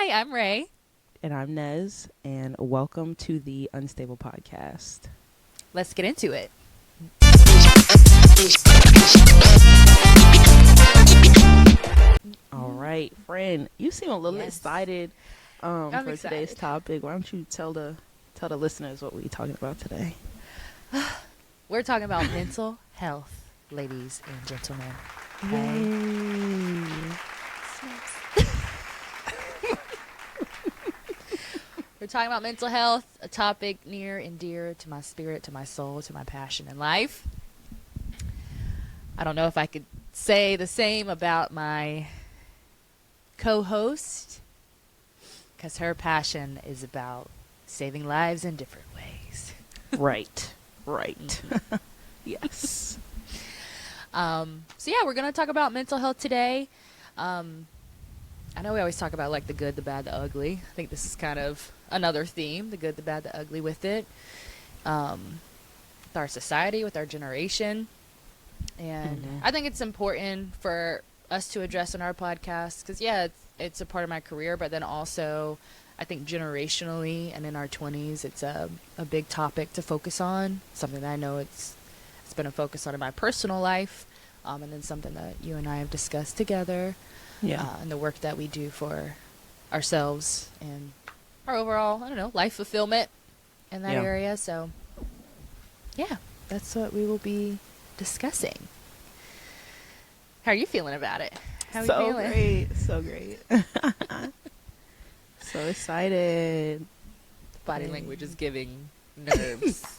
Hi, I'm Ray. And I'm Nez, and welcome to the Unstable Podcast. Let's get into it. All right, friend, you seem a little excited for excited. today's topic. Why don't you tell the listeners what we're talking about today? We're talking about mental health, ladies and gentlemen. Yay. We're talking about mental health, a topic near and dear to my spirit, to my soul, to my passion in life. I don't know if I could say the same about my co-host, because her passion is about saving lives in different ways. Right. Yes. So yeah, we're going to talk about mental health today. I know we always talk about like the good, the bad, the ugly. I think this is kind of another theme, the good, the bad, the ugly with it. With our society, with our generation. And I think it's important for us to address in our podcast because, yeah, it's a part of my career, but then also I think generationally and in our 20s, it's a big topic to focus on, something that I know it's been a focus on in my personal life, and then something that you and I have discussed together. Yeah. And the work that we do for ourselves and our overall, life fulfillment in that area. So, yeah, that's what we will be discussing. How are you feeling about it? How are you feeling? So great. So excited. Body language is giving nerves.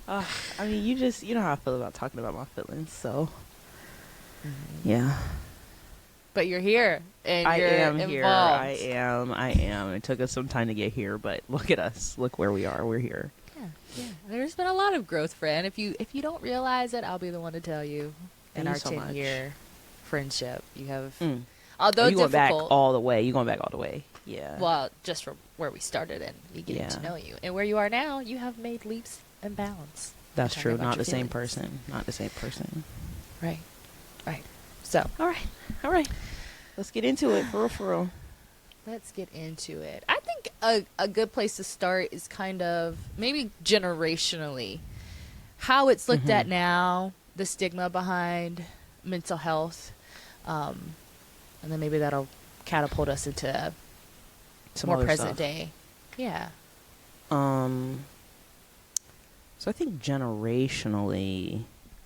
I mean, you know how I feel about talking about my feelings, so yeah. But you're here, and I you're am involved. here. I am. It took us some time to get here, but look at us. Look where we are. We're here. Yeah. There's been a lot of growth, friend. If you don't realize it, I'll be the one to tell you. In our 10-year friendship, you have, although you going back difficult, all the way. You going back all the way. Yeah. Well, just from where we started and me getting to know you, and where you are now, you have made leaps and bounds. That's true. Not the same person. Not the same person. Right. So, all right. Let's get into it, for real. Let's get into it. I think a good place to start is kind of maybe generationally how it's looked at now, the stigma behind mental health, and then maybe that'll catapult us into some more present stuff. Day. Yeah. So I think generationally,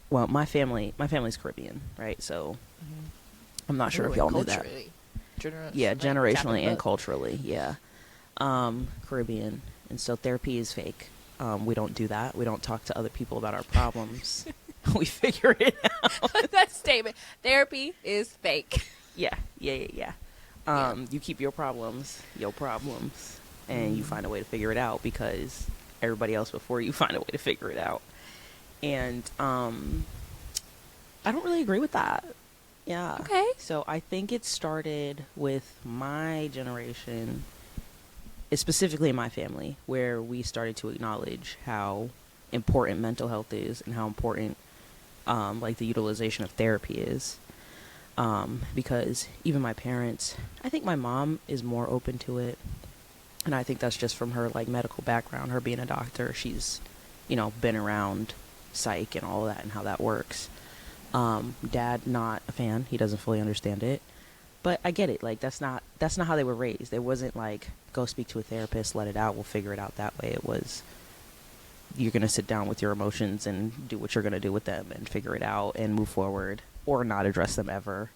well, my family's Caribbean, right? So I'm not sure if y'all knew that. Generationally and culturally, yeah. Caribbean, and so therapy is fake. We don't do that. We don't talk to other people about our problems. We figure it out. That statement. Therapy is fake. Yeah. You keep your problems, and you find a way to figure it out because everybody else before you find a way to figure it out. And I don't really agree with that. Yeah. Okay. So I think it started with my generation, specifically my family, where we started to acknowledge how important mental health is and how important like the utilization of therapy is. Because even my parents, I think my mom is more open to it. And I think that's just from her like medical background, her being a doctor. She's, been around psych and all of that and how that works. Dad, not a fan. He doesn't fully understand it. But I get it. Like, that's not how they were raised. It wasn't like, go speak to a therapist, let it out, we'll figure it out that way. It was, you're going to sit down with your emotions and do what you're going to do with them and figure it out and move forward or not address them ever.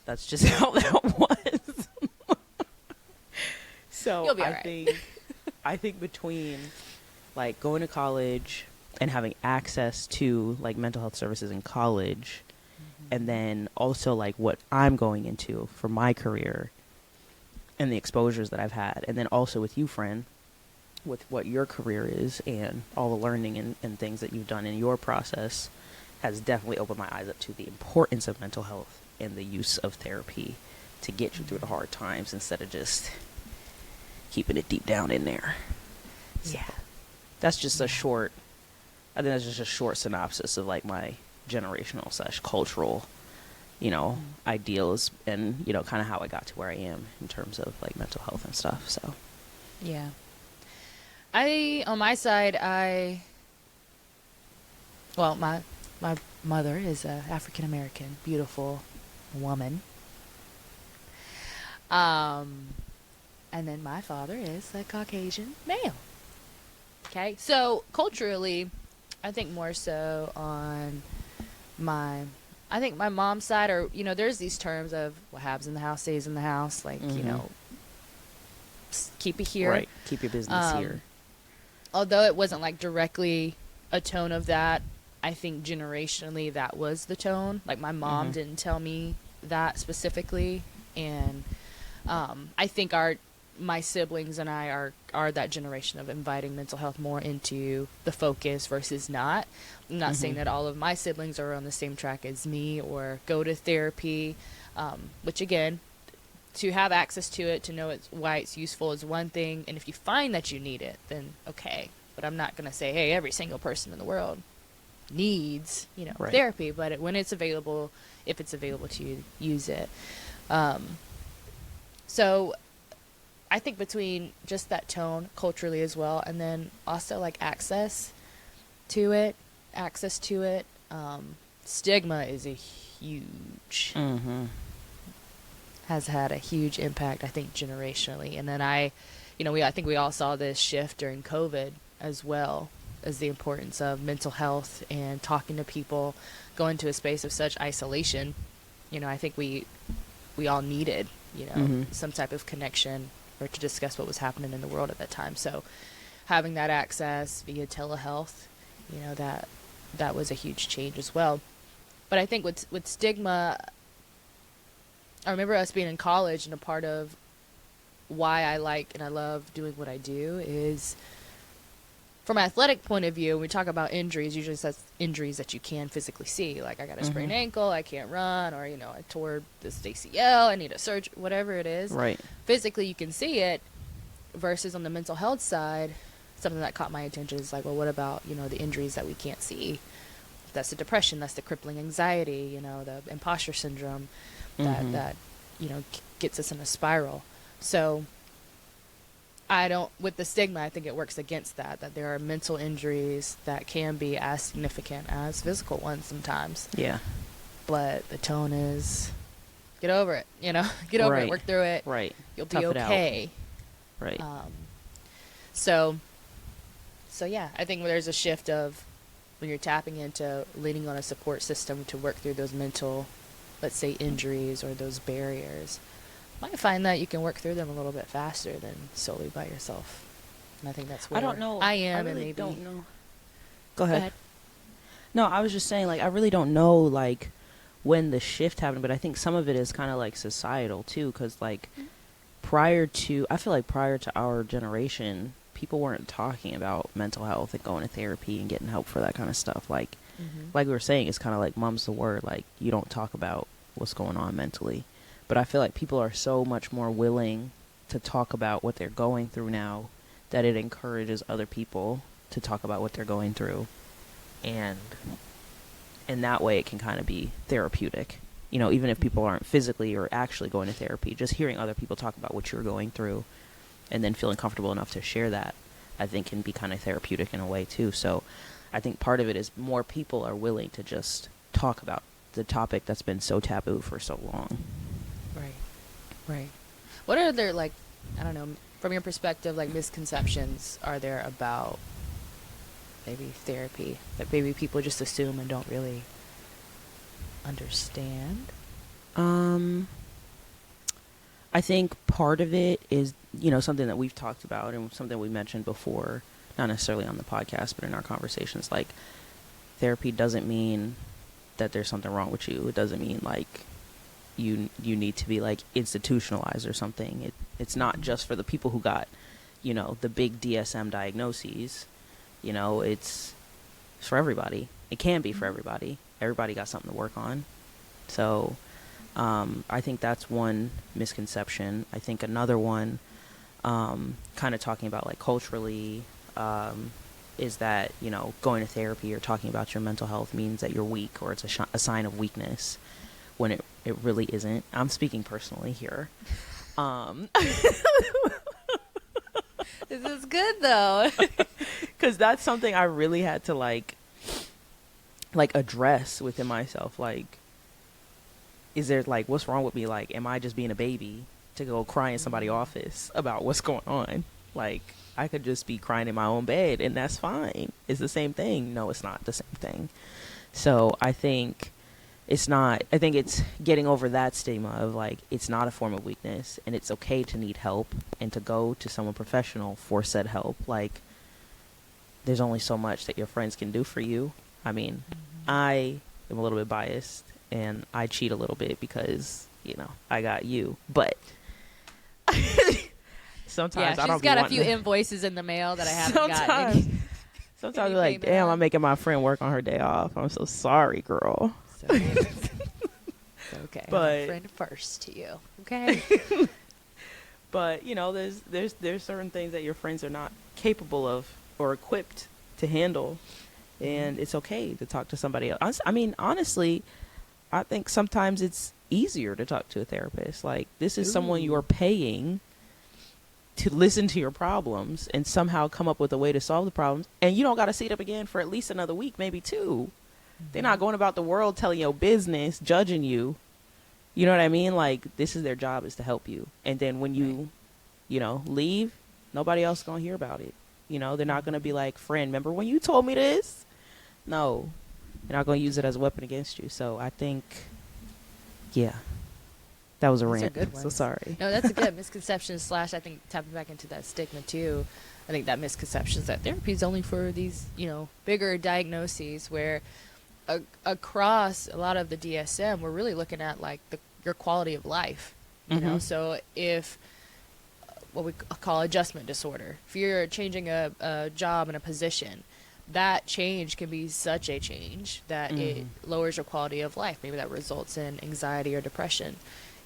That's just how that was. So You'll be all right. I think between like going to college and having access to like mental health services in college, and then also like what I'm going into for my career and the exposures that I've had, and then also with you, friend, with what your career is and all the learning and things that you've done in your process has definitely opened my eyes up to the importance of mental health and the use of therapy to get you through the hard times instead of just keeping it deep down in there. So that's just a short synopsis of like my generational / cultural ideals and, kind of how I got to where I am in terms of like mental health and stuff. So, Yeah. On my side, my mother is a African American, beautiful woman. And then my father is a Caucasian male. Okay, so culturally, I think more so on I think my mom's side, or there's these terms of what happens in the house stays in the house, like keep it here, right, keep your business here. Although it wasn't like directly a tone of that, I think generationally that was the tone. Like my mom didn't tell me that specifically, and I think my siblings and I are that generation of inviting mental health more into the focus versus not. I'm not saying that all of my siblings are on the same track as me or go to therapy, which again, to have access to it, to know why it's useful is one thing. And if you find that you need it, then okay. But I'm not going to say, hey, every single person in the world needs, right. therapy. But when it's available, if it's available to you, use it. So I think between just that tone culturally as well, and then also like access to it, stigma is a huge, has had a huge impact, I think, generationally. And then I think we all saw this shift during COVID as well, as the importance of mental health and talking to people, going to a space of such isolation. I think we all needed, some type of connection or to discuss what was happening in the world at that time. So having that access via telehealth, that was a huge change as well. But I think with stigma, I remember us being in college, and a part of why I like and I love doing what I do is, from an athletic point of view, when we talk about injuries, usually that's injuries that you can physically see. Like I got a sprained ankle, I can't run, or, I tore this ACL, I need a surgery, whatever it is. Right. Physically you can see it, versus on the mental health side, something that caught my attention is like, well, what about, the injuries that we can't see? That's the depression, that's the crippling anxiety, the imposter syndrome that gets us in a spiral. So with the stigma, I think it works against that there are mental injuries that can be as significant as physical ones sometimes. Yeah. But the tone is, get over it, get over it, work through it. Right. You'll be okay. Right. So yeah, I think there's a shift of when you're tapping into leaning on a support system to work through those mental, let's say, injuries or those barriers. Might find that you can work through them a little bit faster than solely by yourself. And I think that's where I don't know. I am, really and maybe don't know. Go ahead. No, I was just saying, like, I really don't know, like, when the shift happened, but I think some of it is kind of like societal too, because like prior to our generation, people weren't talking about mental health and going to therapy and getting help for that kind of stuff. Like we were saying, it's kind of like mum's the word. Like, you don't talk about what's going on mentally. But I feel like people are so much more willing to talk about what they're going through now that it encourages other people to talk about what they're going through. And in that way, it can kind of be therapeutic. Even if people aren't physically or actually going to therapy, just hearing other people talk about what you're going through and then feeling comfortable enough to share that, I think can be kind of therapeutic in a way too. So I think part of it is more people are willing to just talk about the topic that's been so taboo for so long. Right. What are there, like, I don't know, from your perspective, like, misconceptions are there about maybe therapy that maybe people just assume and don't really understand? I think part of it is, something that we've talked about and something we mentioned before, not necessarily on the podcast, but in our conversations, like, therapy doesn't mean that there's something wrong with you. It doesn't mean, like, you need to be, like, institutionalized or something. It's not just for the people who got, the big DSM diagnoses. It's for everybody. It can be for everybody. Everybody got something to work on. So I think that's one misconception. I think another one, kind of talking about, like, culturally, is that, going to therapy or talking about your mental health means that you're weak, or it's a sign of weakness, when it really isn't. I'm speaking personally here. This is good though. Because that's something I really had to like address within myself. Like, is there like, what's wrong with me? Like, am I just being a baby to go cry in somebody's office about what's going on? Like, I could just be crying in my own bed and that's fine. It's the same thing. No, it's not the same thing. So I think it's not, I think it's getting over that stigma of like, it's not a form of weakness and it's okay to need help and to go to someone professional for said help. Like, there's only so much that your friends can do for you. I mean, I am a little bit biased and I cheat a little bit because, you know, I got you. But sometimes I don't be she's got a wanting few to. invoices in the mail that I haven't gotten. Sometimes you're like, damn, I'm making my friend work on her day off. I'm so sorry, girl. It's okay. But I'm a friend first to you. Okay. But, you know, there's certain things that your friends are not capable of or equipped to handle. And it's okay to talk to somebody else. I mean, honestly, I think sometimes it's easier to talk to a therapist. Like, this is someone you are paying to listen to your problems and somehow come up with a way to solve the problems. And you don't got to see them again for at least another week, maybe 2. They're not going about the world telling your business, judging you. You know what I mean? Like, this is their job, is to help you. And then when you, you know, leave, nobody else is going to hear about it. You know, they're not going to be like, friend, remember when you told me this? No. They're not going to use it as a weapon against you. So I think, yeah. That was a rant. So sorry. No, that's a good misconception / I think tapping back into that stigma too. I think that misconception is that therapy is only for these, you know, bigger diagnoses where across a lot of the DSM, we're really looking at like your quality of life, you know? So if what we call adjustment disorder, if you're changing a job and a position, that change can be such a change that it lowers your quality of life. Maybe that results in anxiety or depression,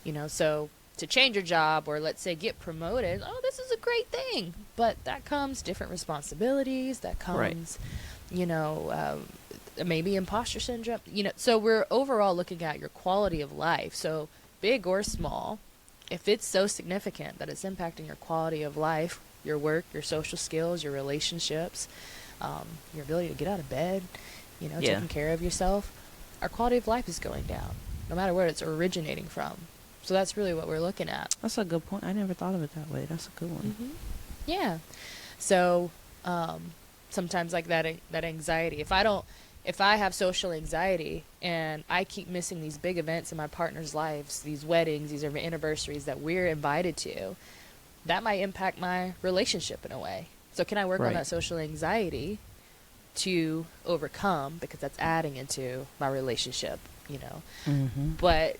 you know? So to change your job or let's say get promoted, oh, this is a great thing, but that comes different responsibilities, that comes, you know, maybe imposter syndrome, you know. So we're overall looking at your quality of life. So big or small, if it's so significant that it's impacting your quality of life, your work, your social skills, your relationships, your ability to get out of bed, you know, taking care of yourself, our quality of life is going down, no matter where it's originating from. So that's really what we're looking at. That's a good point. I never thought of it that way. That's a good one. Yeah. So sometimes like that anxiety, if I have social anxiety and I keep missing these big events in my partner's lives, these weddings, these anniversaries that we're invited to, that might impact my relationship in a way. So can I work on that social anxiety to overcome, because that's adding into my relationship, you know? But,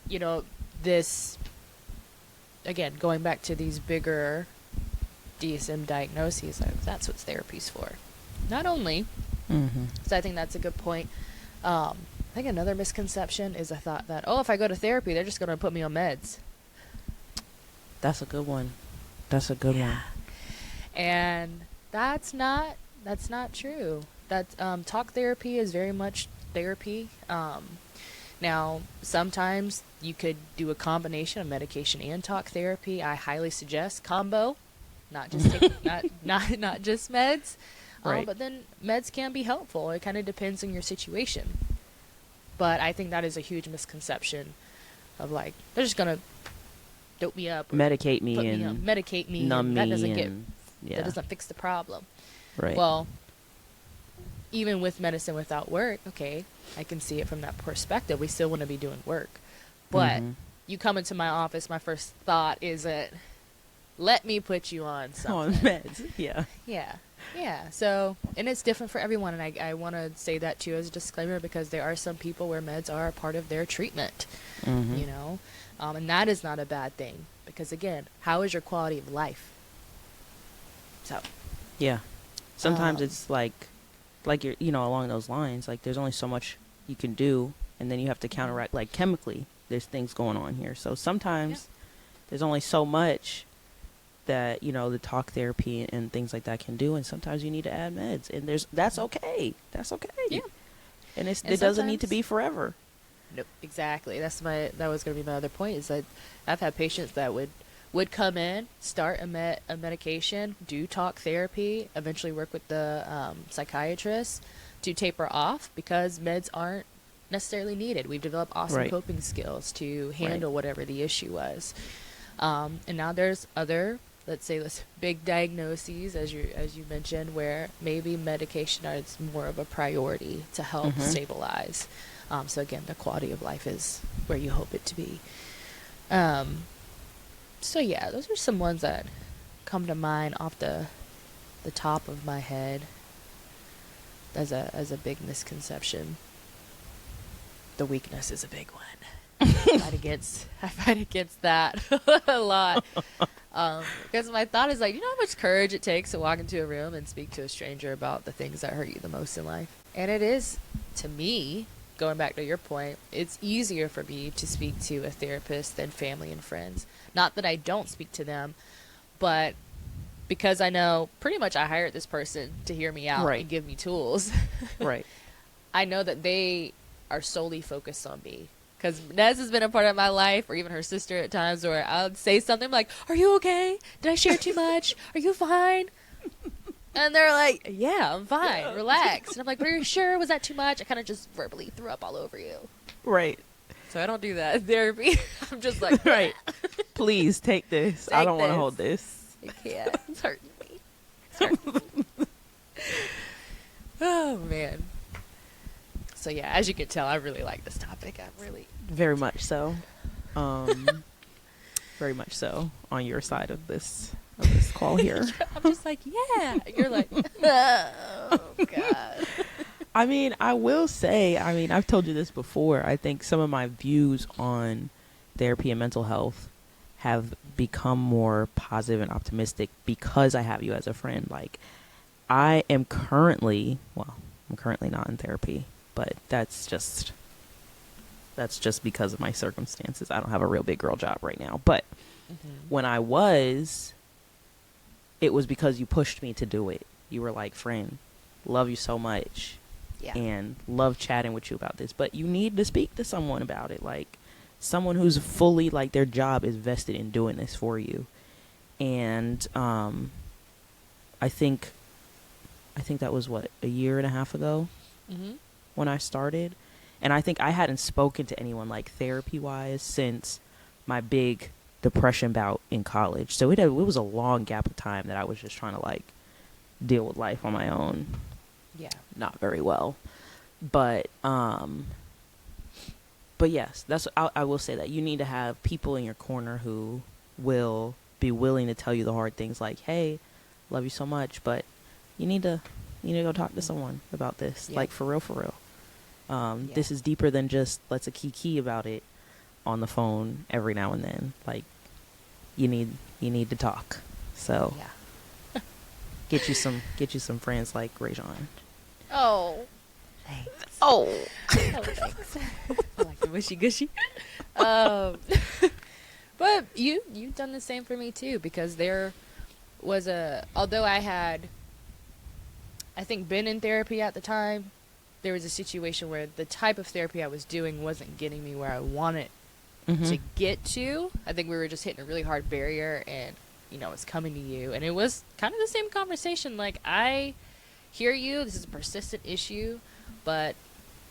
you know, this, again, going back to these bigger DSM diagnoses, that's what therapy's for. Not only, so I think that's a good point. I think another misconception is a thought that, oh, if I go to therapy, they're just going to put me on meds. That's a good one. That's a good one. And that's not true. That talk therapy is very much therapy. Now, sometimes you could do a combination of medication and talk therapy. I highly suggest combo, not just not just meds. But then meds can be helpful. It kind of depends on your situation. But I think that is a huge misconception of like, they're just going to dope me up. Medicate me and numb me. That doesn't fix the problem. Right. Well, even with medicine without work, okay, I can see it from that perspective. We still want to be doing work. But you come into my office, my first thought is that, let me put you on something. On meds, yeah. Yeah. So, and it's different for everyone. And I want to say that too as a disclaimer, because there are some people where meds are a part of their treatment, you know, and that is not a bad thing, because again, how is your quality of life? So, yeah, sometimes it's like you're, you know, along those lines, like there's only so much you can do, and then you have to counteract, like chemically, there's things going on here. So sometimes there's only so much that, you know, the talk therapy and things like that can do, and sometimes you need to add meds, and that's okay. Yeah. And it doesn't need to be forever. Nope, exactly. That was going to be my other point, is that I've had patients that would come in, start a medication, do talk therapy, eventually work with the psychiatrist to taper off because meds aren't necessarily needed. We've developed awesome Right. coping skills to Right. handle whatever the issue was. And now there's other, let's say, big diagnoses, as you mentioned, where maybe medication is more of a priority to help stabilize. So again, the quality of life is where you hope it to be. So yeah, those are some ones that come to mind off the top of my head as a big misconception. The weakness is a big one. I fight against that a lot. Because my thought is like, you know how much courage it takes to walk into a room and speak to a stranger about the things that hurt you the most in life? And it is, to me, going back to your point, it's easier for me to speak to a therapist than family and friends. Not that I don't speak to them, but because I know pretty much I hired this person to hear me out Right. and give me tools. Right. I know that they are solely focused on me. Because Nez has been a part of my life, or even her sister at times, where I'll say something like, "Are you okay? Did I share too much? Are you fine?" And they're like, "Yeah, I'm fine. Yeah. Relax." And I'm like, "Are you sure? Was that too much?" I kind of just verbally threw up all over you. Right. So I don't do that in therapy. I'm just like, Right. Please take this. I Take don't want to this. hold this. I can't. It's hurting me. It's hurting me. Oh, man. So yeah, as you can tell, I really like this topic. I'm really... Very much so. Very much so on your side of this call here. I'm just like, yeah. You're like, oh, God. I mean, I will say, I've told you this before. I think some of my views on therapy and mental health have become more positive and optimistic because I have you as a friend. Like, I'm currently not in therapy, but that's just because of my circumstances. I don't have a real big girl job right now. But when I was, it was because you pushed me to do it. You were like, "Friend, love you so much." Yeah. And love chatting with you about this, but you need to speak to someone about it, like someone who's fully, like, their job is vested in doing this for you. And I think that was a year and a half ago when I started, and I think I hadn't spoken to anyone like therapy wise since my big depression bout in college. So it was a long gap of time that I was just trying to, like, deal with life on my own. Yeah. Not very well, but yes, I will say that you need to have people in your corner who will be willing to tell you the hard things, like, "Hey, love you so much, but you need to go talk to someone about this." Yeah. Like, for real. Yeah. This is deeper than just let's a kiki about it on the phone every now and then. Like, you need to talk. So Yeah. get you some friends like Rajon. Oh. Thanks. Oh. Thanks. I like the mushy gushy. But you've done the same for me too, because there was although I had, I think, been in therapy at the time, there was a situation where the type of therapy I was doing wasn't getting me where I wanted to get to. I think we were just hitting a really hard barrier, and it's coming to you, and it was kind of the same conversation. Like, I hear you, this is a persistent issue, but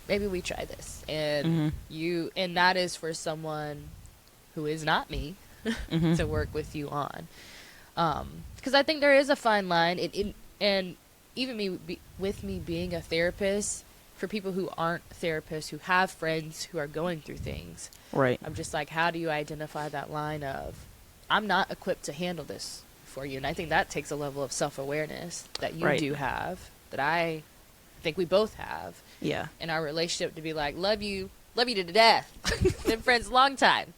maybe we try this. And and that is for someone who is not me to work with you on. Because I think there is a fine line, and even with me being a therapist, for people who aren't therapists, who have friends who are going through things, Right. I'm just like, how do you identify that line of, I'm not equipped to handle this for you? And I think that takes a level of self-awareness that you do have, that I think we both have. Yeah. In our relationship, to be like, love you to death. Been friends a long time.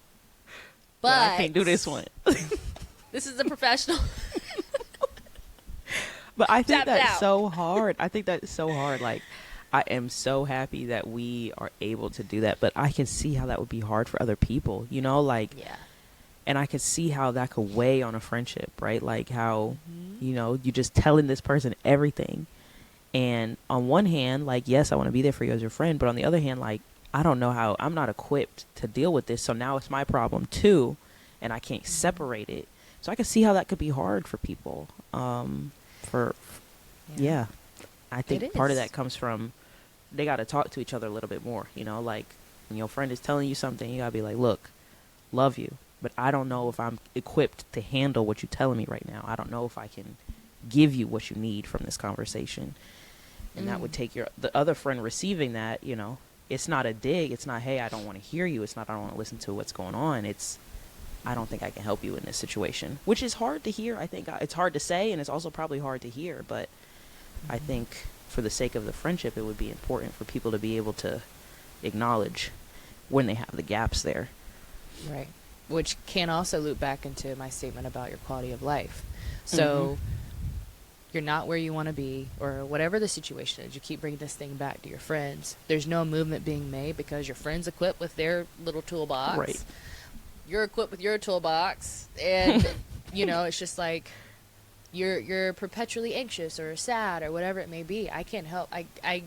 But I can't do this one. This is a professional. But I think Tapped that's out. so hard. I think that's so hard. Like, I am so happy that we are able to do that, but I can see how that would be hard for other people, like, Yeah. and I could see how that could weigh on a friendship, right? Like, how, you just telling this person everything. And on one hand, like, yes, I want to be there for you as your friend, but on the other hand, like, I don't know how, I'm not equipped to deal with this, so now it's my problem too, and I can't separate it. So I can see how that could be hard for people. For yeah, I think part of that comes from they got to talk to each other a little bit more. You know, like when your friend is telling you something, you gotta be like, look, love you, but I don't know if I'm equipped to handle what you're telling me right now. I don't know if I can give you what you need from this conversation. And that would take the other friend receiving that, you know, it's not a dig. It's not, hey, I don't want to hear you. It's not, I don't want to listen to what's going on. It's, I don't think I can help you in this situation, which is hard to hear. I think it's hard to say, and it's also probably hard to hear, but I think for the sake of the friendship, it would be important for people to be able to acknowledge when they have the gaps there. Right. Which can also loop back into my statement about your quality of life. So you're not where you want to be, or whatever the situation is. You keep bringing this thing back to your friends. There's no movement being made because your friend's equipped with their little toolbox. Right. You're equipped with your toolbox, and you know, it's just like you're perpetually anxious or sad or whatever it may be. I can't help. I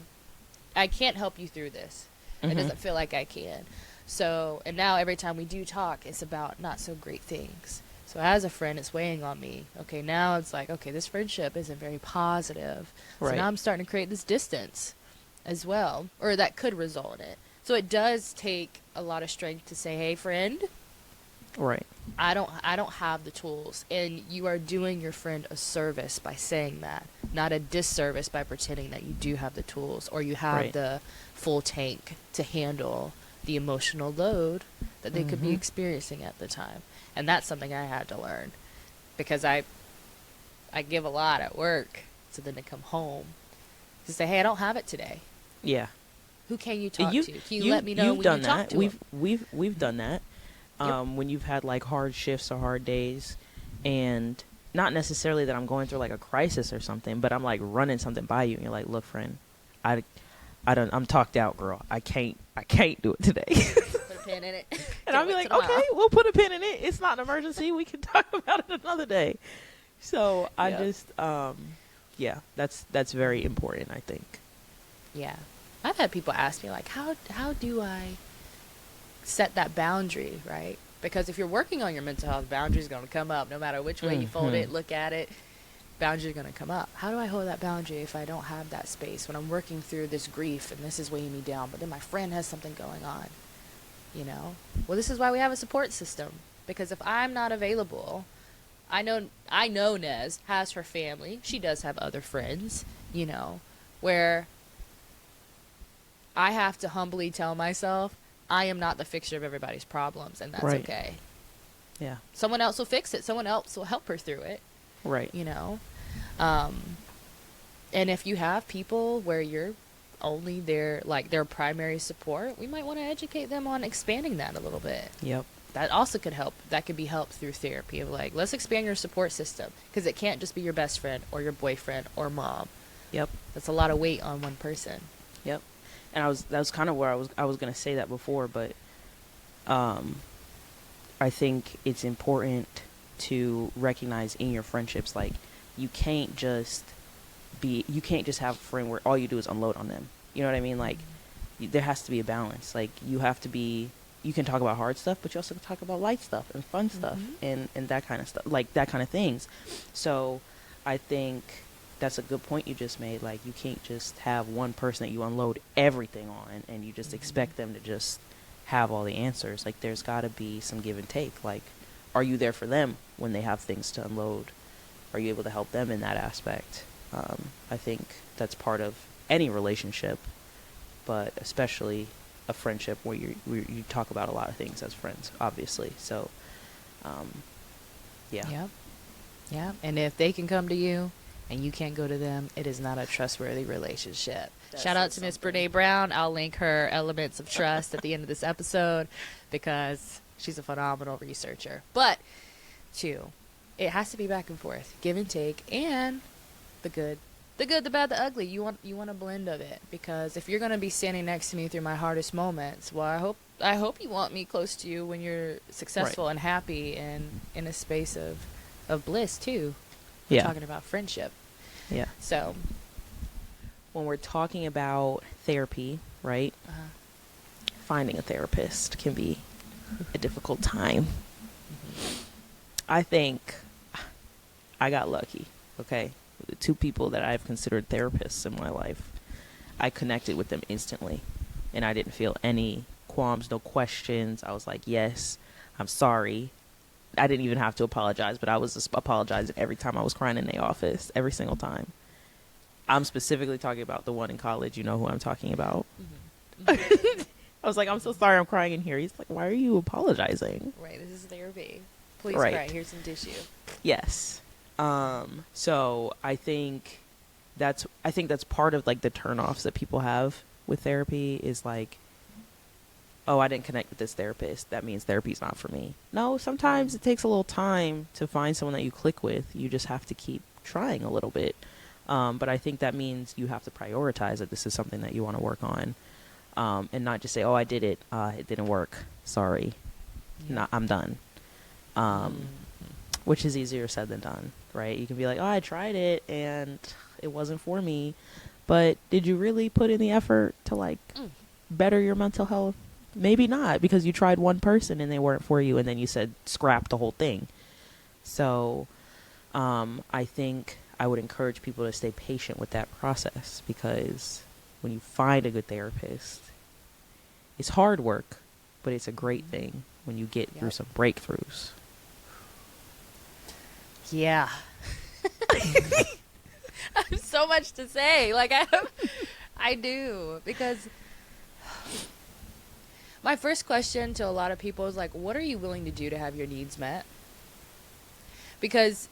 can't help you through this. It doesn't feel like I can. So, and now every time we do talk, it's about not so great things. So as a friend, it's weighing on me. Okay, now it's like, okay, this friendship isn't very positive. So now I'm starting to create this distance as well, or that could result in it. So it does take a lot of strength to say, hey, friend, right, I don't have the tools, and you are doing your friend a service by saying that, not a disservice by pretending that you do have the tools or you have the full tank to handle the emotional load that they could be experiencing at the time. And that's something I had to learn, because I give a lot at work, so then to come home to say, hey, I don't have it today. Yeah. Who can you talk to? Can you let me know when you talk to them? We've done that. When you've had like hard shifts or hard days, and not necessarily that I'm going through like a crisis or something, but I'm like running something by you, and you're like, look, friend, I'm talked out, girl. I can't do it today. Put a pin in it. And I'll be like, okay, we'll put a pin in it. It's not an emergency. We can talk about it another day. So I just, that's very important, I think. Yeah. I've had people ask me, like, how do I set that boundary, right? Because if you're working on your mental health, boundaries going to come up. No matter which way you fold it, look at it, boundaries are going to come up. How do I hold that boundary if I don't have that space when I'm working through this grief and this is weighing me down, but then my friend has something going on? You know? Well, this is why we have a support system. Because if I'm not available, I know Nez has her family. She does have other friends, you know, where I have to humbly tell myself I am not the fixer of everybody's problems, and that's okay. Yeah. Someone else will fix it. Someone else will help her through it. Right. You know? And if you have people where you're only their primary support, we might want to educate them on expanding that a little bit. Yep. That also could help. That could be helped through therapy of like, let's expand your support system, because it can't just be your best friend or your boyfriend or mom. Yep. That's a lot of weight on one person. Yep. And that was kind of where I was going to say that before, but I think it's important to recognize in your friendships, like, you can't just have a friend where all you do is unload on them. You know what I mean? Like, there has to be a balance. Like, you can talk about hard stuff, but you also can talk about light stuff and fun stuff and that kind of stuff, like that kind of things. So I think that's a good point you just made. Like, you can't just have one person that you unload everything on and you just expect them to just have all the answers. Like, there's got to be some give and take. Like, are you there for them when they have things to unload? Are you able to help them in that aspect? I think that's part of any relationship, but especially a friendship where you talk about a lot of things as friends, obviously. So, yeah. Yeah. And if they can come to you and you can't go to them, it is not a trustworthy relationship. Shout out to Miss Brene Brown. I'll link her Elements of Trust at the end of this episode, because she's a phenomenal researcher. But, it has to be back and forth, give and take, and the good, the bad, the ugly. You want a blend of it, because if you're going to be standing next to me through my hardest moments, well, I hope you want me close to you when you're successful and happy and in a space of bliss too. We're talking about friendship. Yeah. So when we're talking about therapy, right? finding a therapist can be a difficult time. I think I got lucky, okay? The 2 people that I've considered therapists in my life, I connected with them instantly, and I didn't feel any qualms, no questions. I was like, yes, I'm sorry. I didn't even have to apologize, but I was just apologizing every time I was crying in the office, every single time. I'm specifically talking about the one in college. You know who I'm talking about. Mm-hmm. I was like, I'm so sorry I'm crying in here. He's like, why are you apologizing? Right, this is therapy. Please right. cry. Here's some tissue. Yes. So I think that's part of like the turnoffs that people have with therapy is like, oh, I didn't connect with this therapist. That means therapy's not for me. No, sometimes it takes a little time to find someone that you click with. You just have to keep trying a little bit. But I think that means you have to prioritize that this is something that you want to work on. And not just say, oh, I did it. It didn't work. Sorry. Yeah. No, I'm done. Which is easier said than done, right? You can be like, oh, I tried it and it wasn't for me. But did you really put in the effort to like better your mental health? Maybe not, because you tried one person and they weren't for you, and then you said scrap the whole thing. So I think I would encourage people to stay patient with that process, because when you find a good therapist, it's hard work, but it's a great thing when you get through some breakthroughs. Yeah. I have so much to say. Like I do, because my first question to a lot of people is like, what are you willing to do to have your needs met? Because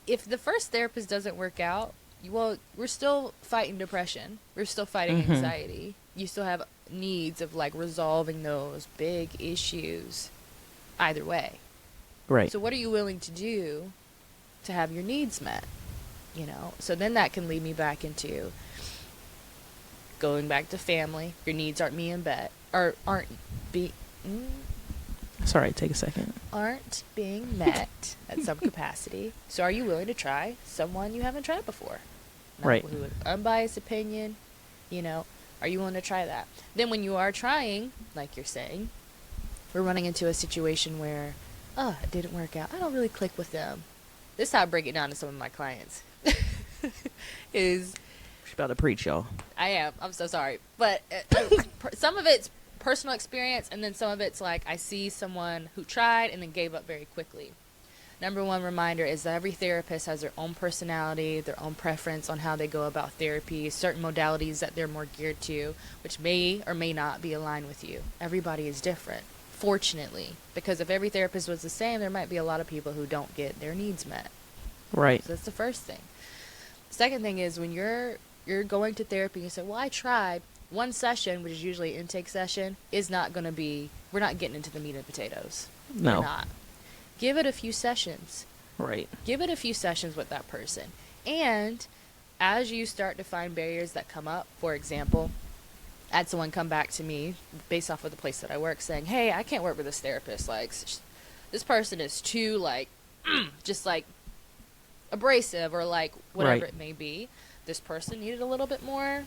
if the first therapist doesn't work out, well, we're still fighting depression. We're still fighting anxiety. You still have needs of like resolving those big issues either way. Right. So what are you willing to do to have your needs met? You know, so then that can lead me back into going back to family. Your needs aren't being met, or aren't being. Sorry, take a second. Aren't being met at some capacity. So are you willing to try someone you haven't tried before? Right. Who an unbiased opinion, you know, are you willing to try that? Then when you are trying, like you're saying, we're running into a situation where, oh, it didn't work out. I don't really click with them. This is how I break it down to some of my clients. She's about to preach, y'all. I am. I'm so sorry. But some of it's personal experience, and then some of it's like I see someone who tried and then gave up very quickly. Number one reminder is that every therapist has their own personality, their own preference on how they go about therapy, certain modalities that they're more geared to, which may or may not be aligned with you. Everybody is different, fortunately, because if every therapist was the same, there might be a lot of people who don't get their needs met. Right. So that's the first thing. Second thing is when you're going to therapy and you say, well, I tried. One session, which is usually an intake session, is not going to be, we're not getting into the meat and potatoes. No. We're not. Give it a few sessions. Right. Give it a few sessions with that person. And as you start to find barriers that come up, for example, I had someone come back to me based off of the place that I work saying, hey, I can't work with this therapist. Like, this person is too, like, just like abrasive or like whatever it may be. This person needed a little bit more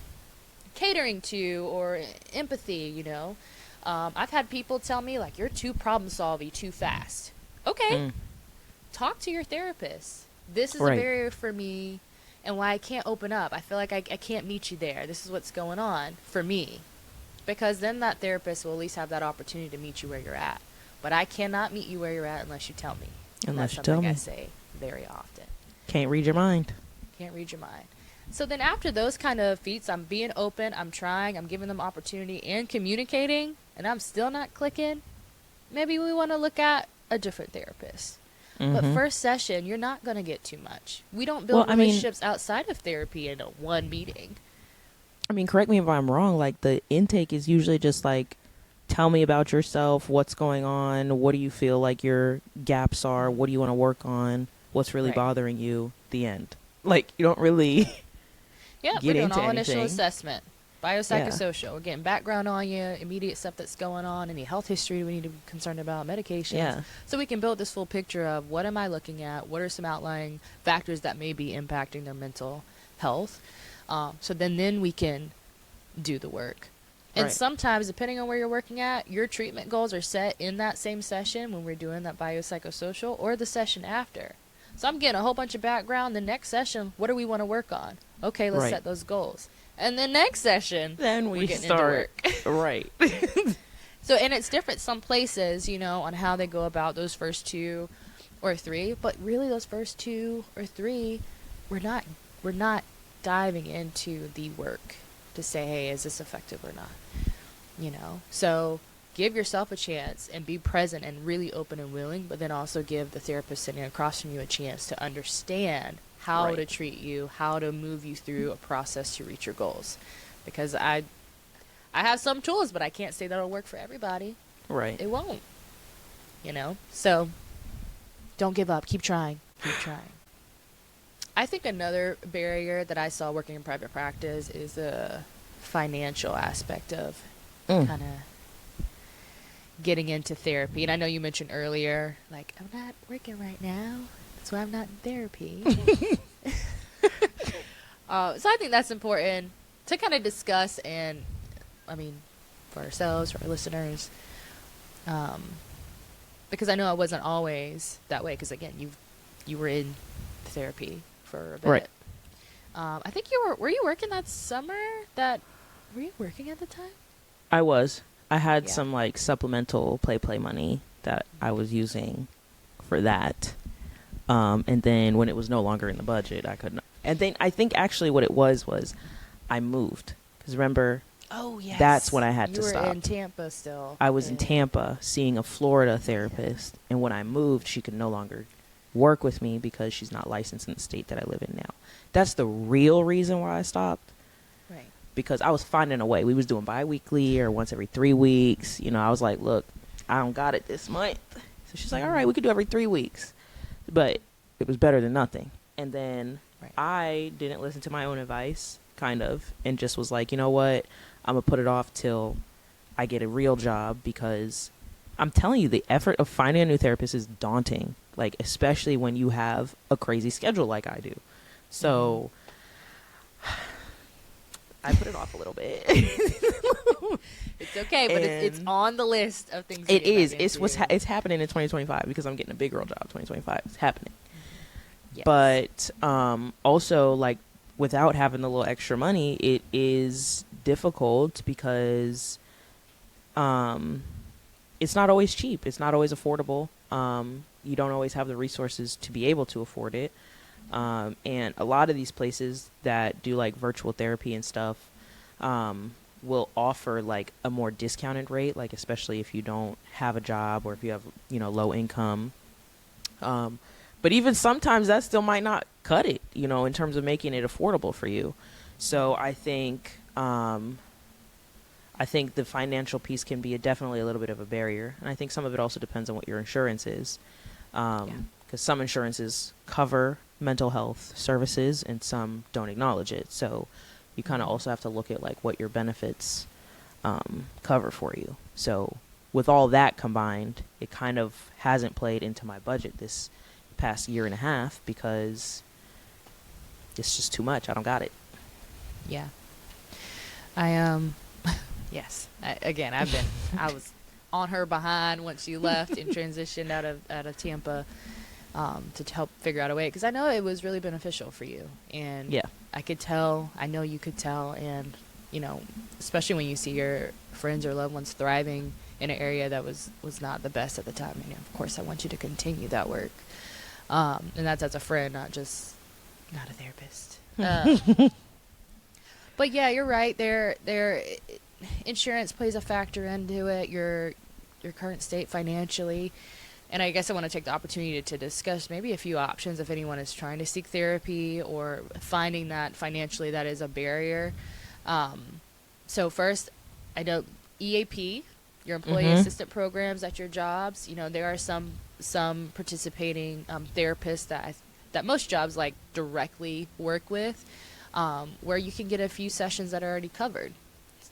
catering to or empathy, you know. I've had people tell me, like, you're too problem-solving too fast. Okay. Talk to your therapist. This is a barrier for me and why I can't open up. I feel like I can't meet you there. This is what's going on for me. Because then that therapist will at least have that opportunity to meet you where you're at. But I cannot meet you where you're at unless you tell me. Unless you tell me. I say very often. Can't read your mind. Can't read your mind. So then after those kind of feats, I'm being open, I'm trying, I'm giving them opportunity and communicating, and I'm still not clicking, maybe we want to look at a different therapist. But first session, you're not going to get too much. We don't build relationships outside of therapy in one meeting. I mean, correct me if I'm wrong, like the intake is usually just like, tell me about yourself, what's going on, what do you feel like your gaps are, what do you want to work on, what's really bothering you, the end. Like, you don't really... Yeah, we're doing all initial assessment, biopsychosocial. We're getting background on you, immediate stuff that's going on, any health history we need to be concerned about, medications. Yeah. So we can build this full picture of what am I looking at, what are some outlying factors that may be impacting their mental health. So then we can do the work. And Right. sometimes, depending on where you're working at, your treatment goals are set in that same session when we're doing that biopsychosocial or the session after. So I'm getting a whole bunch of background. The next session, what do we want to work on? Okay, let's Right. set those goals. And the next session, Then we we're getting start. into work. Right. So, and it's different some places, you know, on how they go about those first 2 or 3. But really, those first 2 or 3, we're not diving into the work to say, hey, is this effective or not? You know, so give yourself a chance and be present and really open and willing, but then also give the therapist sitting across from you a chance to understand how Right. to treat you, how to move you through a process to reach your goals. Because I have some tools, but I can't say that'll work for everybody. Right. It won't. You know? So don't give up. Keep trying. Keep trying. I think another barrier that I saw working in private practice is the financial aspect of kind of getting into therapy. And I know you mentioned earlier, like, I'm not working right now, that's why I'm not in therapy. So I think that's important to kind of discuss, and I mean, for ourselves, for our listeners, because I know I wasn't always that way. Because again, you were in therapy for a bit. Right. I think were you working that summer? Were you working at the time? I was. I had Yeah. some like supplemental play money that I was using for that. And then when it was no longer in the budget, I couldn't. And then I think actually what it was I moved. Because remember, Oh yes, that's when I had to You stop. were in Tampa still. I was in Yeah. Tampa seeing a Florida therapist. And when I moved, she could no longer work with me because she's not licensed in the state that I live in now. That's the real reason why I stopped. Right. Because I was finding a way. We was doing bi-weekly or once every 3 weeks. You know, I was like, look, I don't got it this month. So she's like, all right, we could do every 3 weeks. But it was better than nothing. And then Right. I didn't listen to my own advice, kind of, and just was like, you know what? I'm going to put it off till I get a real job, because I'm telling you, the effort of finding a new therapist is daunting, like, especially when you have a crazy schedule like I do. So I put it off a little bit. It's okay, but it's And on the list of things. to It get is. back It's into. it's happening in 2025 because I'm getting a big girl job. 2025 it's happening. Yes. But also, like, without having the little extra money, it is difficult because it's not always cheap. It's not always affordable. You don't always have the resources to be able to afford it. And a lot of these places that do like virtual therapy and stuff will offer like a more discounted rate, like especially if you don't have a job or if you have, you know, low income. But even sometimes that still might not cut it, you know, in terms of making it affordable for you. So I think the financial piece can be definitely a little bit of a barrier. And I think some of it also depends on what your insurance is. Because some insurances cover mental health services and some don't acknowledge it. So you kind of also have to look at like what your benefits cover for you. So with all that combined, it kind of hasn't played into my budget this past year and a half because it's just too much. I don't got it. Yeah. Yes. I was on her behind once she left and transitioned out of Tampa to help figure out a way, because I know it was really beneficial for you, and Yeah. I know you could tell, and you know, especially when you see your friends or loved ones thriving in an area that was not the best at the time. And of course, I want you to continue that work, and that's as a friend, not a therapist. But yeah, you're right. There, insurance plays a factor into it. Your current state financially, and I guess I want to take the opportunity to discuss maybe a few options if anyone is trying to seek therapy or finding that financially that is a barrier. So first, I know EAP, your employee assistant programs at your jobs. You know, there are some participating therapists that most jobs like directly work with, where you can get a few sessions that are already covered.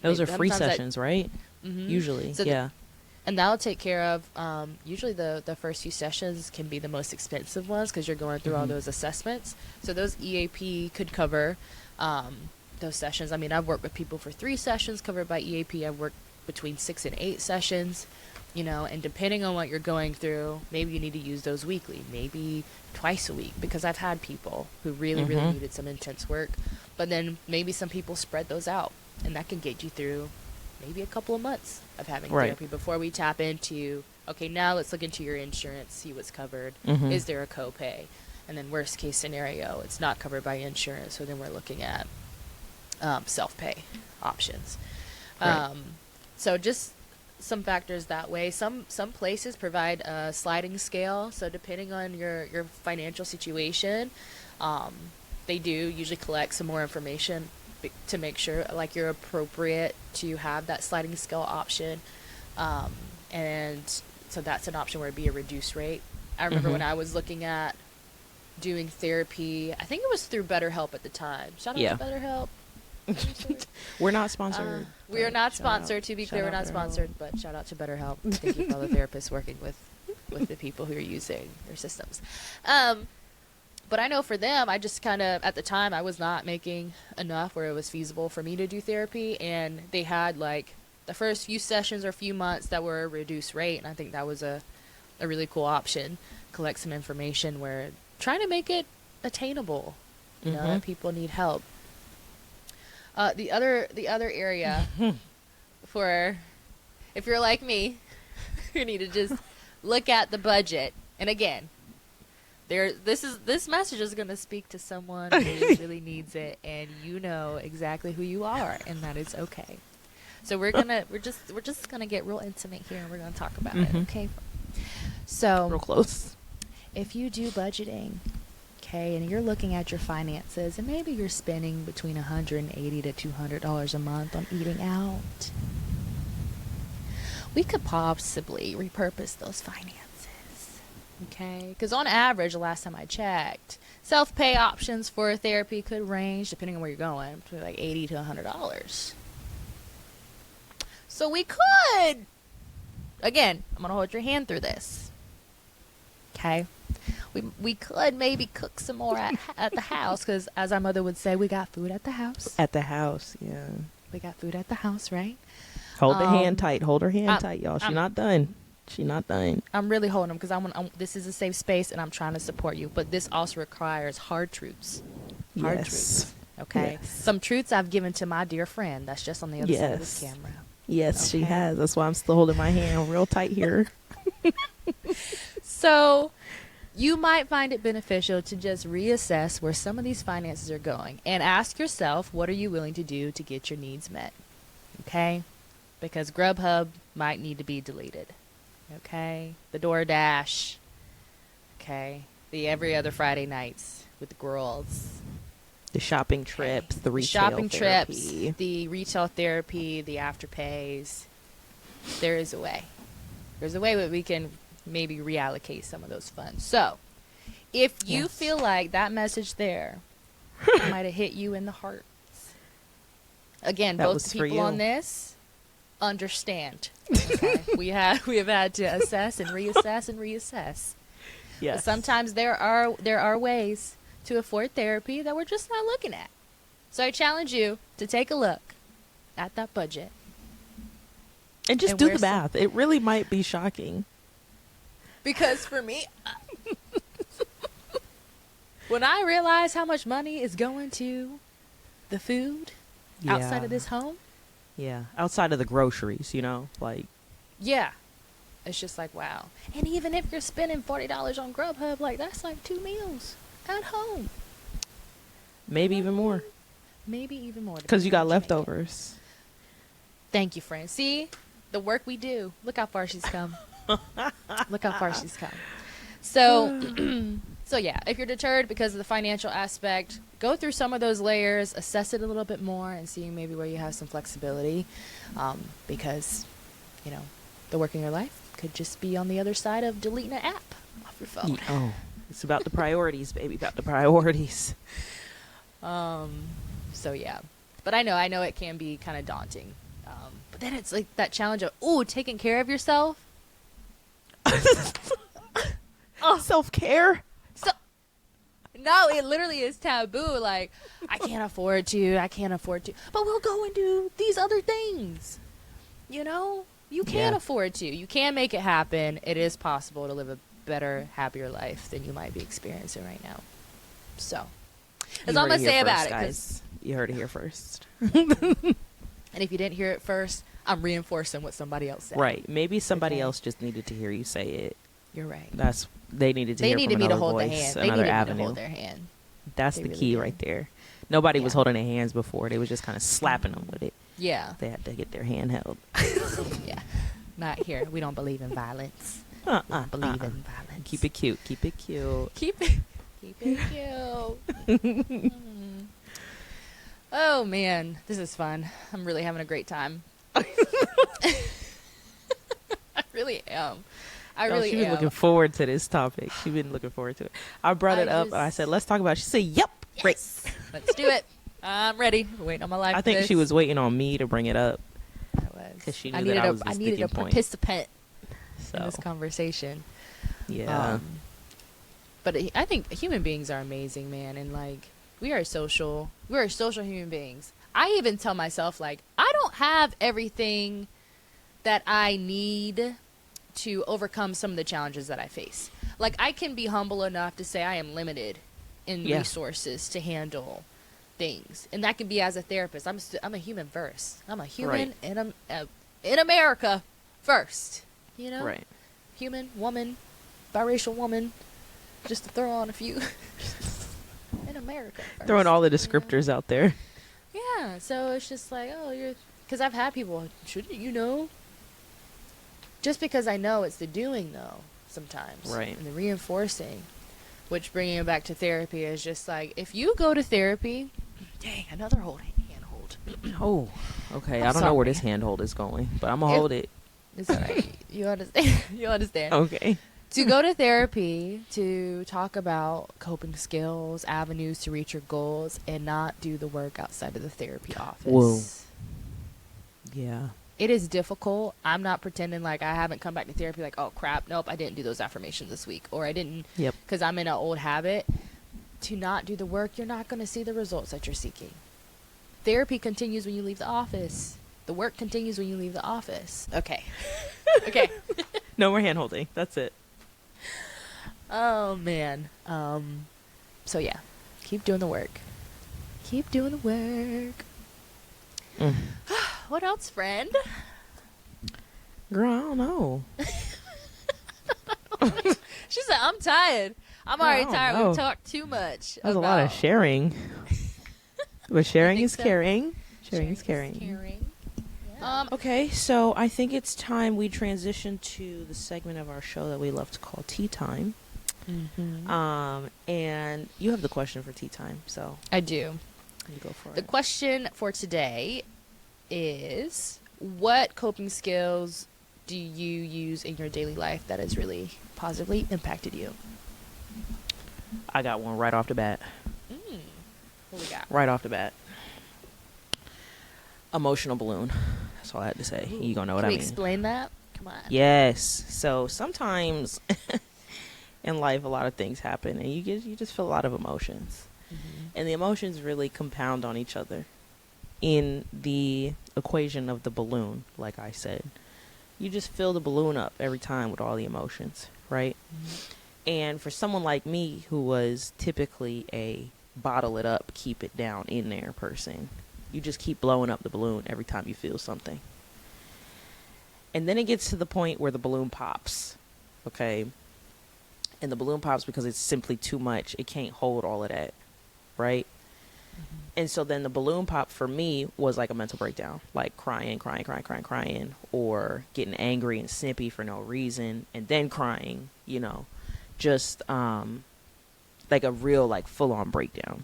Those are free Sometimes sessions, right? Usually, So yeah. And that'll take care of, usually the first few sessions can be the most expensive ones because you're going through all those assessments. So those EAP could cover those sessions. I mean, I've worked with people for 3 sessions covered by EAP. I've worked between 6 and 8 sessions, you know, and depending on what you're going through, maybe you need to use those weekly, maybe twice a week, because I've had people who really, really needed some intense work. But then maybe some people spread those out, and that can get you through maybe a couple of months of having therapy before we tap into, okay, now let's look into your insurance, see what's covered. Is there a copay? And then worst case scenario, it's not covered by insurance, so then we're looking at self-pay options. Right. So just some factors that way. Some places provide a sliding scale, so depending on your financial situation, they do usually collect some more information to make sure like you're appropriate to have that sliding scale option. And so that's an option where it'd be a reduced rate. I remember when I was looking at doing therapy, I think it was through BetterHelp at the time. Shout out to BetterHelp. We're not sponsored. We are not sponsored. To be clear, we're not sponsored, but shout out to BetterHelp. Thank you for all the therapists working with the people who are using their systems. But I know for them, I just kind of, at the time, I was not making enough where it was feasible for me to do therapy, and they had like the first few sessions or few months that were a reduced rate, and I think that was a really cool option. Collect some information where trying to make it attainable, you know, that people need help. The other area for, if you're like me, you need to just look at the budget. And again, this message is going to speak to someone who really needs it, and you know exactly who you are, and that is okay. So we're just gonna get real intimate here, and we're gonna talk about it, okay? So Real close. If you do budgeting, okay, and you're looking at your finances, and maybe you're spending between $180 to $200 a month on eating out, we could possibly repurpose those finances. Okay, because on average, the last time I checked, self-pay options for therapy could range, depending on where you're going, between like $80 to $100. So we could, again, I'm going to hold your hand through this. Okay, we could maybe cook some more at the house, because as our mother would say, we got food at the house. At the house, yeah. We got food at the house, right? Hold the hand tight. Hold her hand tight, y'all. She's not done. She's not done. I'm really holding them because this is a safe space, and I'm trying to support you. But this also requires hard truths. Hard truths. Okay. Yes. Some truths I've given to my dear friend that's just on the other side of this camera. Yes, okay. She has. That's why I'm still holding my hand real tight here. So you might find it beneficial to just reassess where some of these finances are going and ask yourself, what are you willing to do to get your needs met? Okay? Because Grubhub might need to be deleted. Okay? The DoorDash. Okay? The every other Friday nights with the girls. The shopping trips, the retail trips, the retail therapy, the afterpays. There is a way. There's a way that we can maybe reallocate some of those funds. So, if you feel like that message there might have hit you in the heart. Again, both people on this understand. Okay? we have had to assess and reassess. Yes. But sometimes there are ways to afford therapy that we're just not looking at. So I challenge you to take a look at that budget. And just do the math. It really might be shocking. Because for me, when I realize how much money is going to the food outside of this home. Yeah. Outside of the groceries, you know, like. Yeah. It's just like, wow. And even if you're spending $40 on Grubhub, like that's like 2 meals at home. Maybe even more. Maybe even more. Because you got leftovers. Thank you, friend. See? The work we do. Look how far she's come. Look how far she's come. So, so yeah, if you're deterred because of the financial aspect, go through some of those layers, assess it a little bit more, and see maybe where you have some flexibility. Because, you know, the work in your life could just be on the other side of deleting an app off your phone. Oh, it's about the priorities, baby, about the priorities. So yeah, but I know it can be kind of daunting. But then it's like that challenge of, taking care of yourself. Self-care. So No, it literally is taboo. Like, I can't afford to. But we'll go and do these other things. You know? You can afford to. You can make it happen. It is possible to live a better, happier life than you might be experiencing right now. So, that's all I'm going to say about it. Guys. You heard it here first. And if you didn't hear it first, I'm reinforcing what somebody else said. Right. Maybe somebody else just needed to hear you say it. You're right. They needed to hear from another voice, another avenue. They needed me to hold their hand. That's the key right there. Nobody was holding their hands before. They was just kind of slapping them with it. Yeah. They had to get their hand held. Yeah. Not here. We don't believe in violence. Believe in violence. Keep it cute. Keep it cute. Keep it cute. Oh, man. This is fun. I'm really having a great time. I really am. She's been looking forward to this topic. She's been looking forward to it. I brought it up and I said, let's talk about it. She said, yep. Yes. Great. Let's do it. I'm ready. Waiting on my life. I think she was waiting on me to bring it up. I was. Because she knew that I was the sticking point. I needed a participant in this conversation. Yeah. But I think human beings are amazing, man. And, like, we are social human beings. I even tell myself, like, I don't have everything that I need to overcome some of the challenges that I face. Like, I can be humble enough to say I am limited in resources to handle things. And that can be as a therapist. I'm a human first. I'm a human and I'm in America first. You know? Right. Human, woman, biracial woman. Just to throw on a few. In America first. Throwing all the descriptors out there. Yeah. So it's just like, because I've had people, shouldn't you know? Just because I know, it's the doing, though, sometimes. Right. And the reinforcing. Which, bringing it back to therapy, is just like, if you go to therapy, dang, another handhold. Oh, okay. I don't know where this handhold is going, but I'm going to hold it. It's all right. You understand. You understand. Okay. To go to therapy, to talk about coping skills, avenues to reach your goals, and not do the work outside of the therapy office. Whoa. Yeah. It is difficult. I'm not pretending like I haven't come back to therapy like, oh, crap, nope, I didn't do those affirmations this week. Or I didn't because I'm in an old habit. To not do the work, you're not going to see the results that you're seeking. Therapy continues when you leave the office. The work continues when you leave the office. Okay. Okay. No more hand holding. That's it. Oh, man. So, yeah. Keep doing the work. Keep doing the work. What else, friend? Girl, I don't know. She said, I'm tired. I'm already tired. We've talked too much. There's a lot of sharing. But sharing is caring. Sharing is caring. Yeah. Okay, so I think it's time we transition to the segment of our show that we love to call Tea Time. Mm-hmm. And you have the question for Tea Time, so I do. You go for it. The question for today is, what coping skills do you use in your daily life that has really positively impacted you? I got one right off the bat. What we got? Right off the bat. Emotional balloon. That's all I had to say. You gonna know what I mean. Can we explain that? Come on. Yes. So sometimes in life, a lot of things happen, and you just feel a lot of emotions. Mm-hmm. And the emotions really compound on each other. In the equation of the balloon, like I said, you just fill the balloon up every time with all the emotions, right? Mm-hmm. And for someone like me, who was typically a bottle it up, keep it down in there person, you just keep blowing up the balloon every time you feel something. And then it gets to the point where the balloon pops, okay? And the balloon pops because it's simply too much. It can't hold all of that, right? Mm-hmm. And so then the balloon pop for me was like a mental breakdown, like crying, or getting angry and snippy for no reason, and then crying, you know, just like a real, like, full-on breakdown.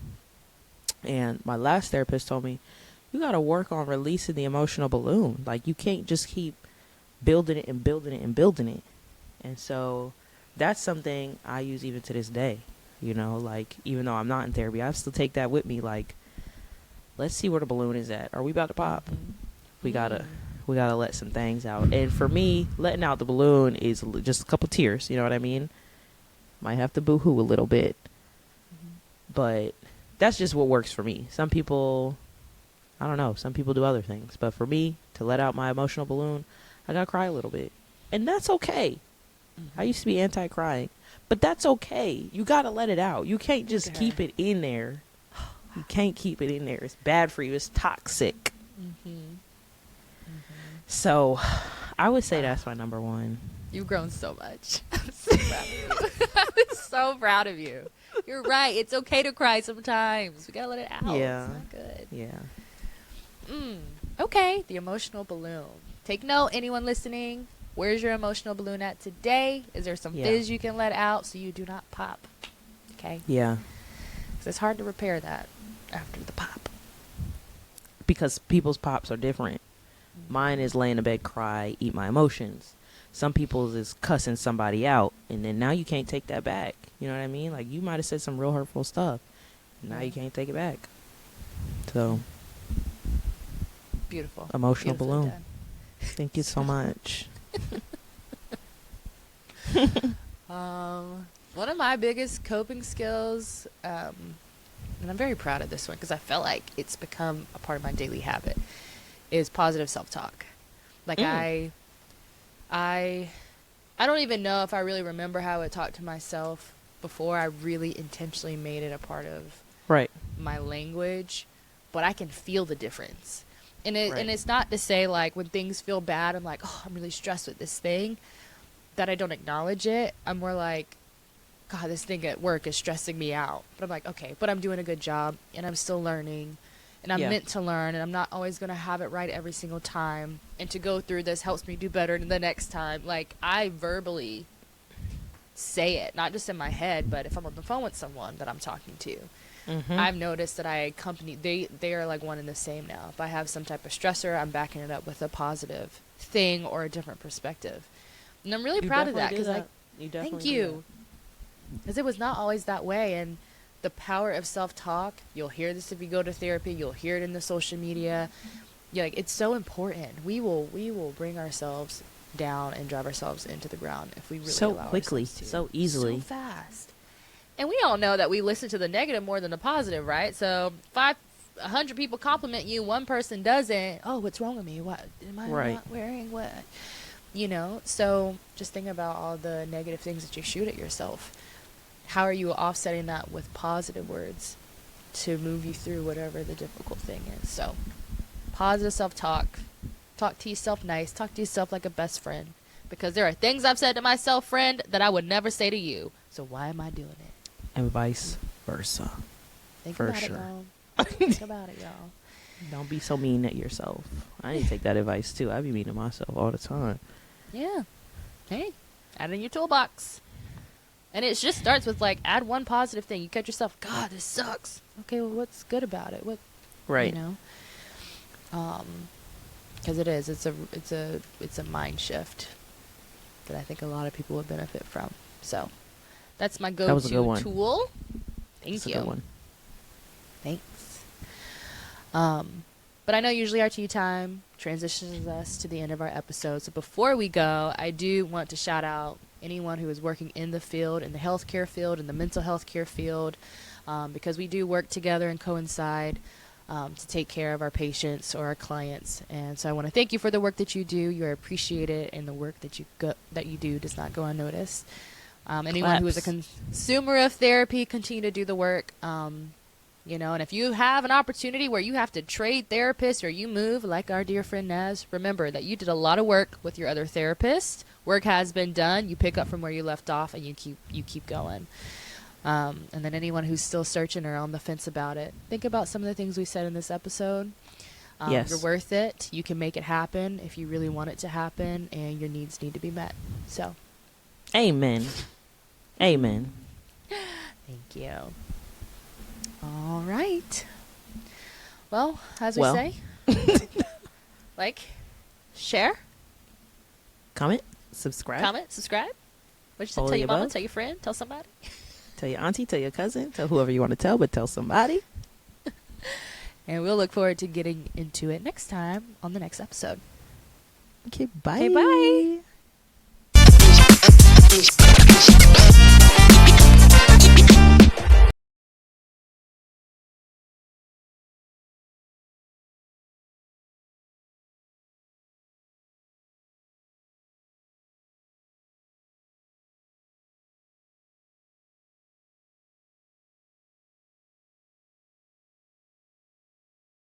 And my last therapist told me, you got to work on releasing the emotional balloon. Like, you can't just keep building it and building it and building it. And so that's something I use even to this day. You know, like, even though I'm not in therapy, I still take that with me. Like, let's see where the balloon is at. Are we about to pop? We gotta let some things out. And for me, letting out the balloon is just a couple tears. You know what I mean? Might have to boo-hoo a little bit. But that's just what works for me. Some people, I don't know, some people do other things. But for me, to let out my emotional balloon, I gotta cry a little bit. And that's okay. Mm-hmm. I used to be anti-crying. But that's okay. You gotta let it out. You can't just keep it in there. You can't keep it in there. It's bad for you. It's toxic. Mm-hmm. Mm-hmm. So, I would say that's my number one. You've grown so much. I'm so proud of you. I'm so proud of you. You're right. It's okay to cry sometimes. We gotta let it out. Yeah. It's not good. Yeah. Okay. The emotional balloon. Take note, anyone listening. Where's your emotional balloon at today? Is there some fizz you can let out so you do not pop? Okay. Yeah. Because it's hard to repair that after the pop. Because people's pops are different. Mine is lay in the bed, cry, eat my emotions. Some people's is cussing somebody out, and then now you can't take that back. You know what I mean? Like, you might have said some real hurtful stuff. Now you can't take it back. So. Beautiful. Emotional balloon. Done. Thank you so much. One of my biggest coping skills, and I'm very proud of this one because I felt like it's become a part of my daily habit, is positive self-talk. Like I don't even know if I really remember how I talked to myself before I really intentionally made it a part of my language, but I can feel the difference. And it's not to say, like, when things feel bad, I'm like, oh, I'm really stressed with this thing, that I don't acknowledge it. I'm more like, God, this thing at work is stressing me out. But I'm like, okay, but I'm doing a good job, and I'm still learning, and I'm meant to learn, and I'm not always going to have it right every single time. And to go through this helps me do better the next time. Like, I verbally say it, not just in my head, but if I'm on the phone with someone that I'm talking to. Mm-hmm. I've noticed that I accompany, they are like one and the same now. If I have some type of stressor, I'm backing it up with a positive thing or a different perspective. And I'm really proud of that because, like, thank you. Because it was not always that way. And the power of self-talk, you'll hear this if you go to therapy, you'll hear it in the social media. Yeah, like, it's so important. We will bring ourselves down and drive ourselves into the ground if we really allow quickly, ourselves to. so easily, so fast. And we all know that we listen to the negative more than the positive, right? So 100 people compliment you, one person doesn't. Oh, what's wrong with me? What am I not wearing? What? You know? So just think about all the negative things that you shoot at yourself. How are you offsetting that with positive words to move you through whatever the difficult thing is? So positive self-talk. Talk to yourself nice. Talk to yourself like a best friend. Because there are things I've said to myself, friend, that I would never say to you. So why am I doing it? And vice versa. Think about it, y'all. Think about it, y'all. Don't be so mean at yourself. I need to take that advice, too. I be mean to myself all the time. Yeah. Hey, add it in your toolbox. And it just starts with, like, add one positive thing. You catch yourself, God, this sucks. Okay, well, what's good about it? What? Right. You know? Because it is. It's a mind shift that I think a lot of people would benefit from. So that's my go-to tool. Thank you. A good one. Thanks. But I know usually our tea time transitions us to the end of our episode. So before we go, I do want to shout out anyone who is working in the field, in the healthcare field, in the mental health care field, because we do work together and coincide to take care of our patients or our clients. And so I want to thank you for the work that you do. You are appreciated, and the work that you do does not go unnoticed. Anyone who is a consumer of therapy, continue to do the work. You know, and if you have an opportunity where you have to trade therapists or you move like our dear friend Naz, remember that you did a lot of work with your other therapist. Work has been done. You pick up from where you left off, and you keep going. And then anyone who's still searching or on the fence about it, think about some of the things we said in this episode. Yes. You're worth it. You can make it happen if you really want it to happen, and your needs need to be met. So, amen. Amen. Thank you. All right. Well, as we say, like, share, comment, subscribe. What'd you say? Tell your mama, tell your friend, tell somebody. Tell your auntie, tell your cousin, tell whoever you want to tell, but tell somebody. And we'll look forward to getting into it next time on the next episode. Okay, bye. Okay, bye.